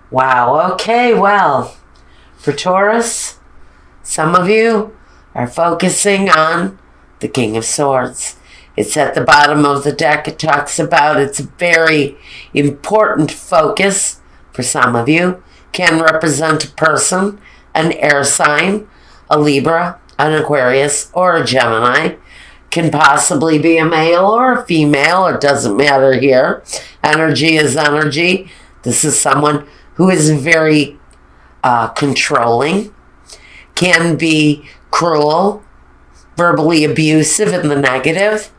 Wow, okay, well, for Taurus, some of you are focusing on the King of Swords. It's at the bottom of the deck. It talks about it's a very important focus for some of you. Can represent a person, an air sign, a Libra, an Aquarius, or a Gemini. Can possibly be a male or a female. It doesn't matter here. Energy is energy. This is someone who is very controlling, can be cruel, verbally abusive in the negative,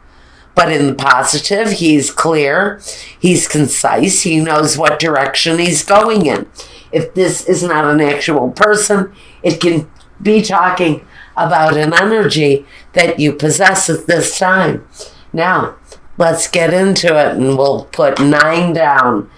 but in the positive, he's clear, he's concise, he knows what direction he's going in. If this is not an actual person, it can be talking about an energy that you possess at this time. Now, let's get into it, and we'll put 9 down.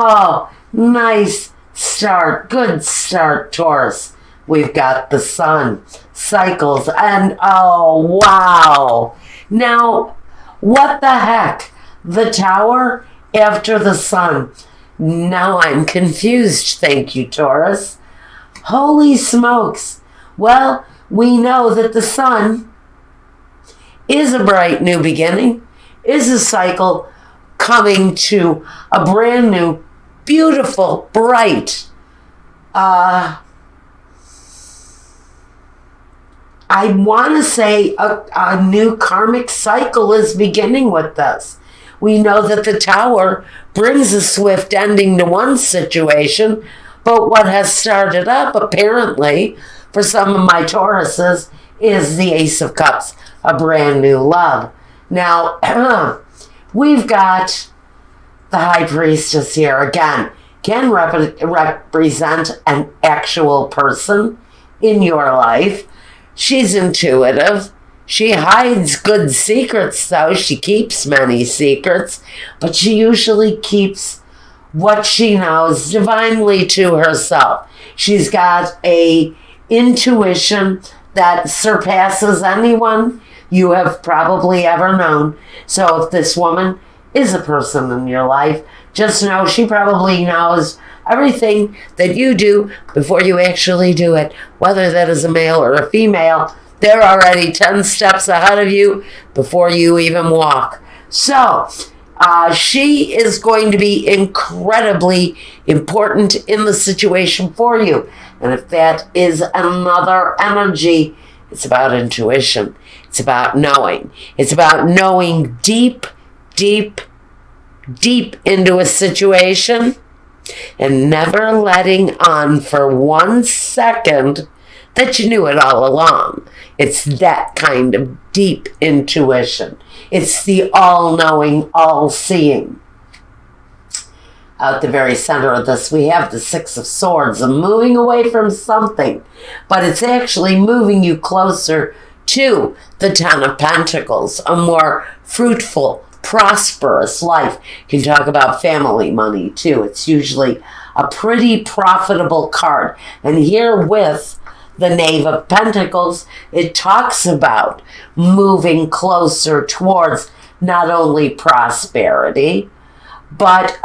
Oh, nice start. Good start, Taurus. We've got the sun, cycles, and oh, wow. Now, what the heck? The tower after the sun. Now I'm confused, thank you, Taurus. Holy smokes. Well, we know that the sun is a bright new beginning, is a cycle coming to a brand new, beautiful, bright, I want to say a new karmic cycle is beginning with this. We know that the tower brings a swift ending to one situation, but what has started up, apparently, for some of my Tauruses, is the Ace of Cups, a brand new love. Now, we've got the High Priestess here again. Can represent an actual person in your life. She's intuitive. She hides good secrets, though. She keeps many secrets, but she usually keeps what she knows divinely to herself. She's got a intuition that surpasses anyone you have probably ever known. So if this woman is a person in your life, just know she probably knows everything that you do before you actually do it. Whether that is a male or a female, they're already 10 steps ahead of you before you even walk. So, she is going to be incredibly important in the situation for you. And if that is another energy, it's about intuition. It's about knowing. It's about knowing deep, deep, deep into a situation and never letting on for 1 second that you knew it all along. It's that kind of deep intuition. It's the all-knowing, all-seeing. At the very center of this, we have the Six of Swords, and moving away from something, but it's actually moving you closer to the Ten of Pentacles, a more fruitful, prosperous life. You can talk about family money, too. It's usually a pretty profitable card. And here with the Knave of Pentacles, it talks about moving closer towards not only prosperity, but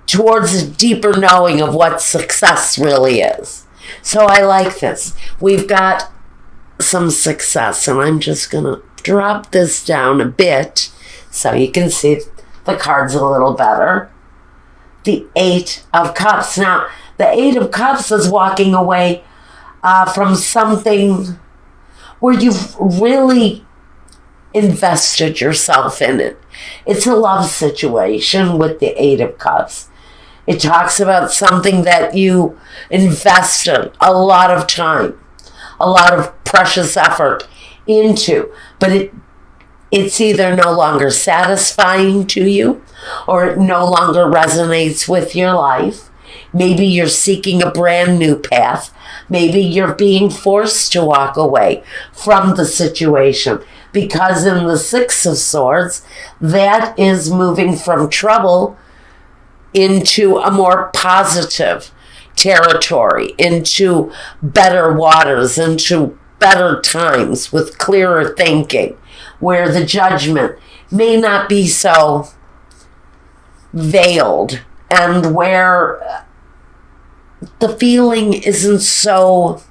towards a deeper knowing of what success really is. So I like this. We've got some success, and I'm just going to drop this down a bit so you can see the cards a little better. The Eight of Cups. Now, the Eight of Cups is walking away from something where you've really invested yourself in it. It's a love situation with the Eight of Cups. It talks about something that you invested a lot of time, a lot of precious effort into, but it's either no longer satisfying to you or it no longer resonates with your life. Maybe you're seeking a brand new path. Maybe you're being forced to walk away from the situation, because in the Six of Swords, that is moving from trouble into a more positive territory, into better waters, into better times with clearer thinking, where the judgment may not be so veiled and where the feeling isn't so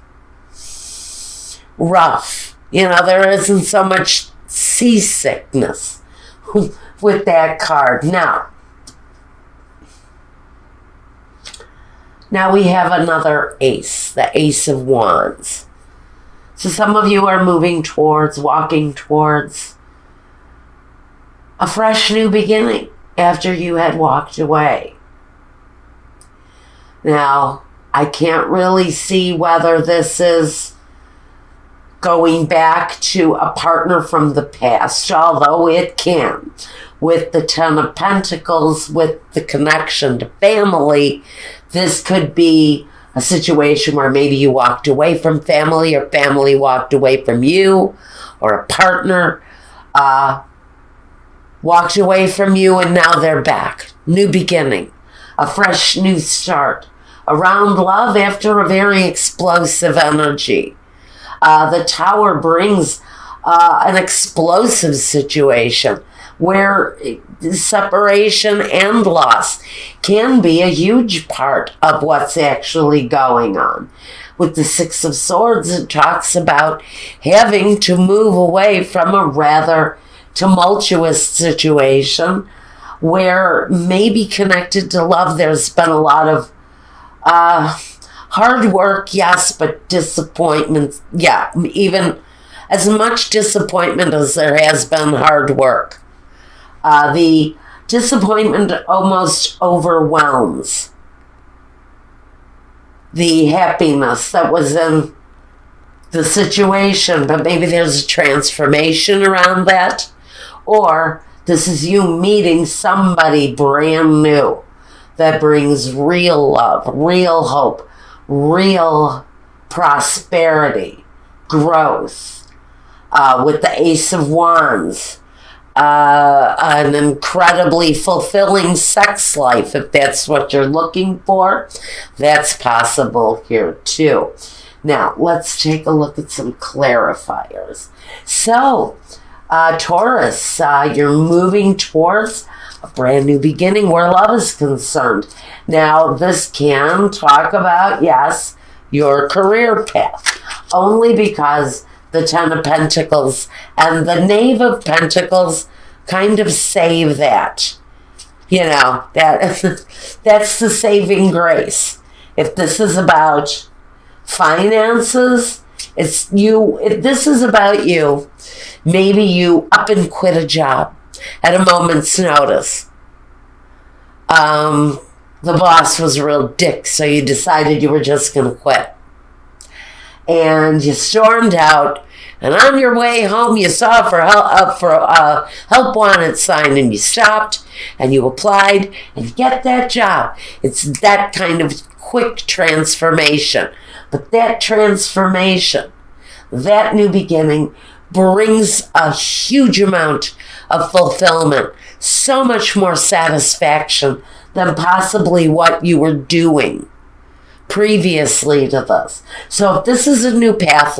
rough. There isn't so much seasickness with that card. Now we have another ace, the Ace of Wands. So some of you are walking towards a fresh new beginning after you had walked away. Now, I can't really see whether this is going back to a partner from the past, although it can. With the Ten of Pentacles, with the connection to family, this could be a situation where maybe you walked away from family, or family walked away from you, or a partner walked away from you and now they're back. New beginning, a fresh new start. Around love after a very explosive energy. The Tower brings an explosive situation where separation and loss can be a huge part of what's actually going on. With the Six of Swords, it talks about having to move away from a rather tumultuous situation where maybe connected to love there's been a lot of hard work, yes, but disappointment, yeah, even as much disappointment as there has been hard work. The disappointment almost overwhelms the happiness that was in the situation, but maybe there's a transformation around that, or this is you meeting somebody brand new that brings real love, real hope, real prosperity, growth. With the Ace of Wands, an incredibly fulfilling sex life, if that's what you're looking for, that's possible here too. Now, let's take a look at some clarifiers. So, Taurus, you're moving towards a brand new beginning where love is concerned. Now, this can talk about, yes, your career path, only because the Ten of Pentacles and the Knave of Pentacles kind of save that. That's the saving grace. If this is about finances, this is about you. Maybe you up and quit a job at a moment's notice. The boss was a real dick, so you decided you were just going to quit. And you stormed out, and on your way home you saw a help wanted sign, and you stopped and you applied and you get that job. It's that kind of quick transformation. But that transformation, that new beginning, brings a huge amount of fulfillment, so much more satisfaction than possibly what you were doing previously to this. So if this is a new path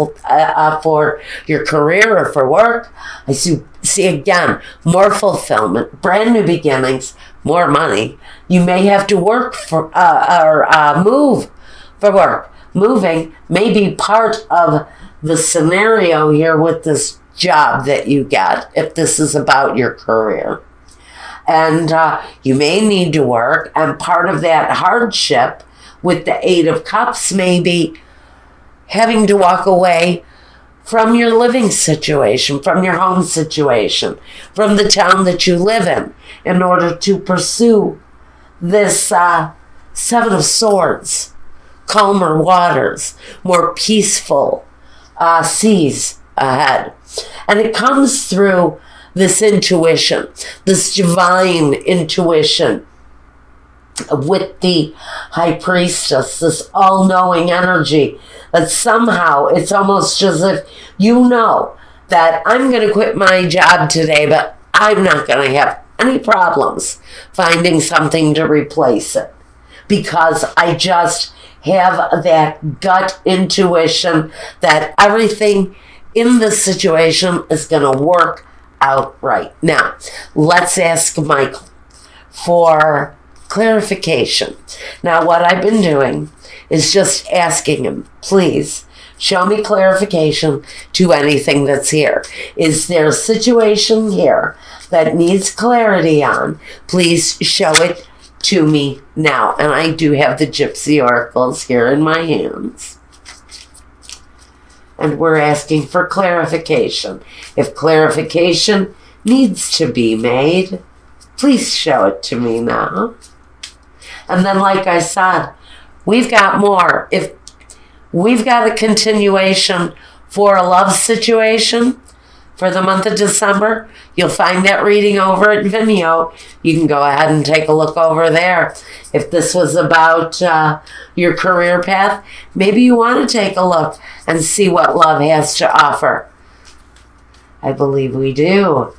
for your career or for work, I see again more fulfillment, brand new beginnings, more money. You may have to work for or move for work. Moving may be part of the scenario here with this job that you get, if this is about your career. And you may need to work, and part of that hardship with the Eight of Cups may be having to walk away from your living situation, from your home situation, from the town that you live in order to pursue this Seven of Swords, calmer waters, more peaceful seas ahead. And it comes through this intuition, this divine intuition with the High Priestess, this all-knowing energy that somehow it's almost as if you know that I'm going to quit my job today, but I'm not going to have any problems finding something to replace it, because I just have that gut intuition that everything in this situation is going to work out right. Now, let's ask Michael for clarification. Now, what I've been doing is just asking him, please, show me clarification to anything that's here. Is there a situation here that needs clarity on? Please show it to me now. And I do have the Gypsy Oracles here in my hands. And we're asking for clarification. If clarification needs to be made, please show it to me now. And then, like I said, we've got more. If we've got a continuation for a love situation for the month of December, you'll find that reading over at Vimeo. You can go ahead and take a look over there. If this was about your career path, maybe you want to take a look and see what love has to offer. I believe we do.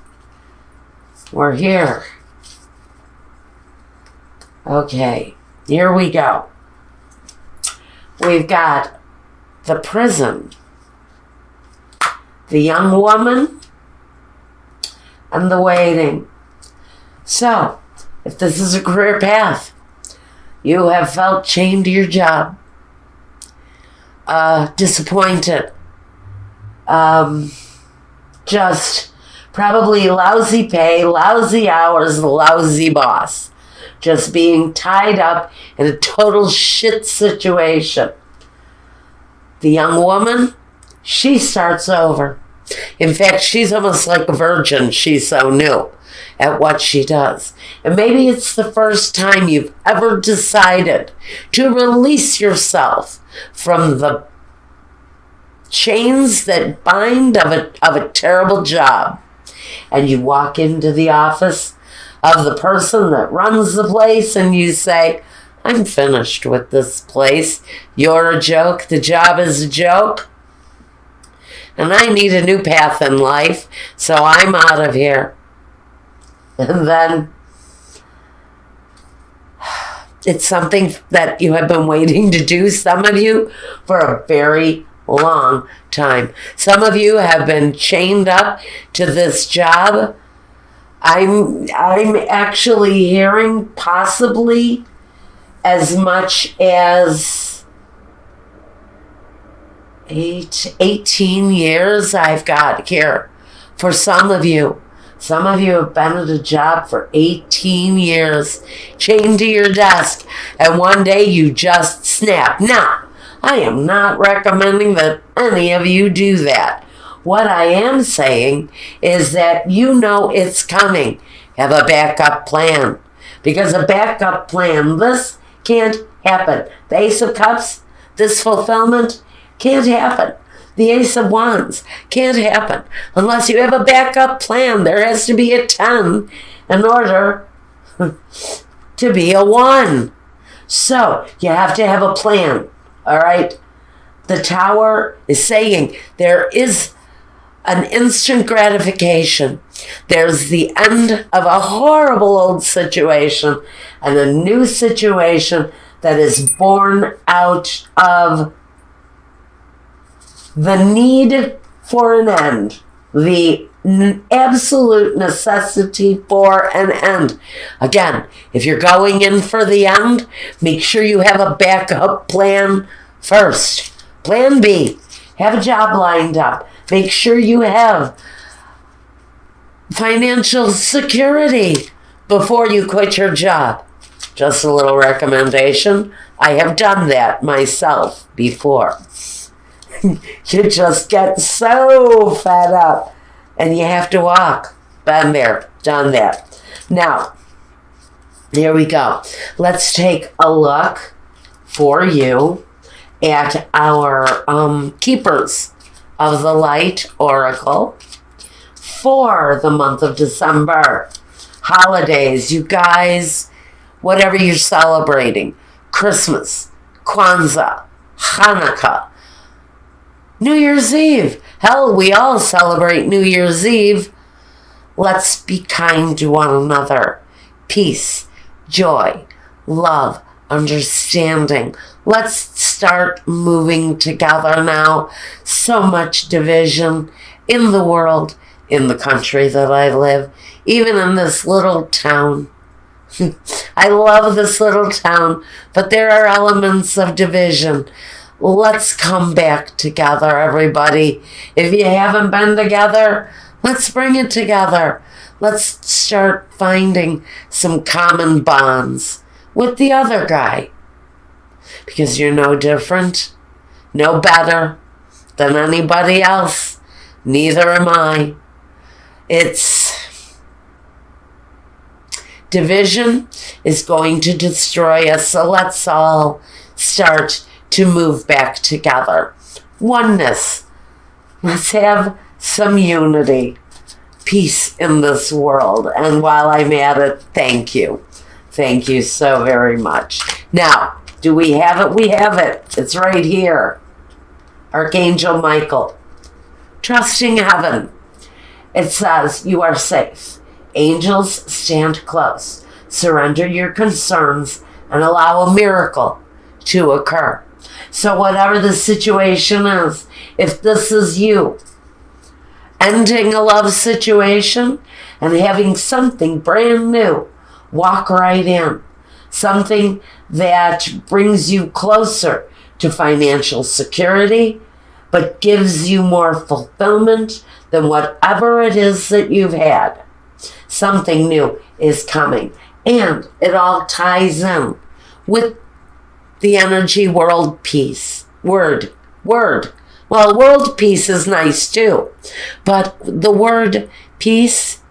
We're here. Okay, here we go. We've got the prison, the young woman, and the waiting. So, if this is a career path, you have felt chained to your job, disappointed, just probably lousy pay, lousy hours, lousy boss, just being tied up in a total shit situation. The young woman, she starts over. In fact, she's almost like a virgin. She's so new at what she does. And maybe it's the first time you've ever decided to release yourself from the chains that bind of a terrible job. And you walk into the office of the person that runs the place and you say, I'm finished with this place. You're a joke. The job is a joke. And I need a new path in life, so I'm out of here. And then it's something that you have been waiting to do, some of you, for a very long time. Some of you have been chained up to this job. I'm actually hearing possibly as much as 18 years I've got here. For some of you have been at a job for 18 years, chained to your desk, and one day you just snap. Now, I am not recommending that any of you do that. What I am saying is that you know it's coming. Have a backup plan. Because a backup plan, this can't happen. The Ace of Cups, this fulfillment, can't happen. The Ace of Wands can't happen unless you have a backup plan. There has to be a 10 in order to be a 1. So you have to have a plan, all right? The Tower is saying there is an instant gratification. There's the end of a horrible old situation and a new situation that is born out of the need for an end, the absolute necessity for an end. Again, if you're going in for the end, make sure you have a backup plan first. Plan B, have a job lined up. Make sure you have financial security before you quit your job. Just a little recommendation. I have done that myself before. You just get so fed up and you have to walk. Been there, done that. Now, here we go. Let's take a look for you at our Keepers of the Light Oracle for the month of December. Holidays, you guys, whatever you're celebrating, Christmas, Kwanzaa, Hanukkah, New Year's Eve. Hell, we all celebrate New Year's Eve. Let's be kind to one another. Peace, joy, love, understanding. Let's start moving together now. So much division in the world, in the country that I live, even in this little town I love this little town, but there are elements of division. Let's come back together, everybody. If you haven't been together, let's bring it together. Let's start finding some common bonds with the other guy. Because you're no different, no better than anybody else. Neither am I. Division is going to destroy us, so let's all start to move back together. Oneness. Let's have some unity, peace in this world. And while I'm at it, thank you. Thank you so very much. Now, do we have it? We have it. It's right here. Archangel Michael. Trusting heaven. It says, you are safe. Angels, stand close. Surrender your concerns and allow a miracle to occur. So whatever the situation is, if this is you ending a love situation and having something brand new walk right in, something that brings you closer to financial security, but gives you more fulfillment than whatever it is that you've had. Something new is coming. And it all ties in with the energy world peace. Word. Well, world peace is nice too. But the word peace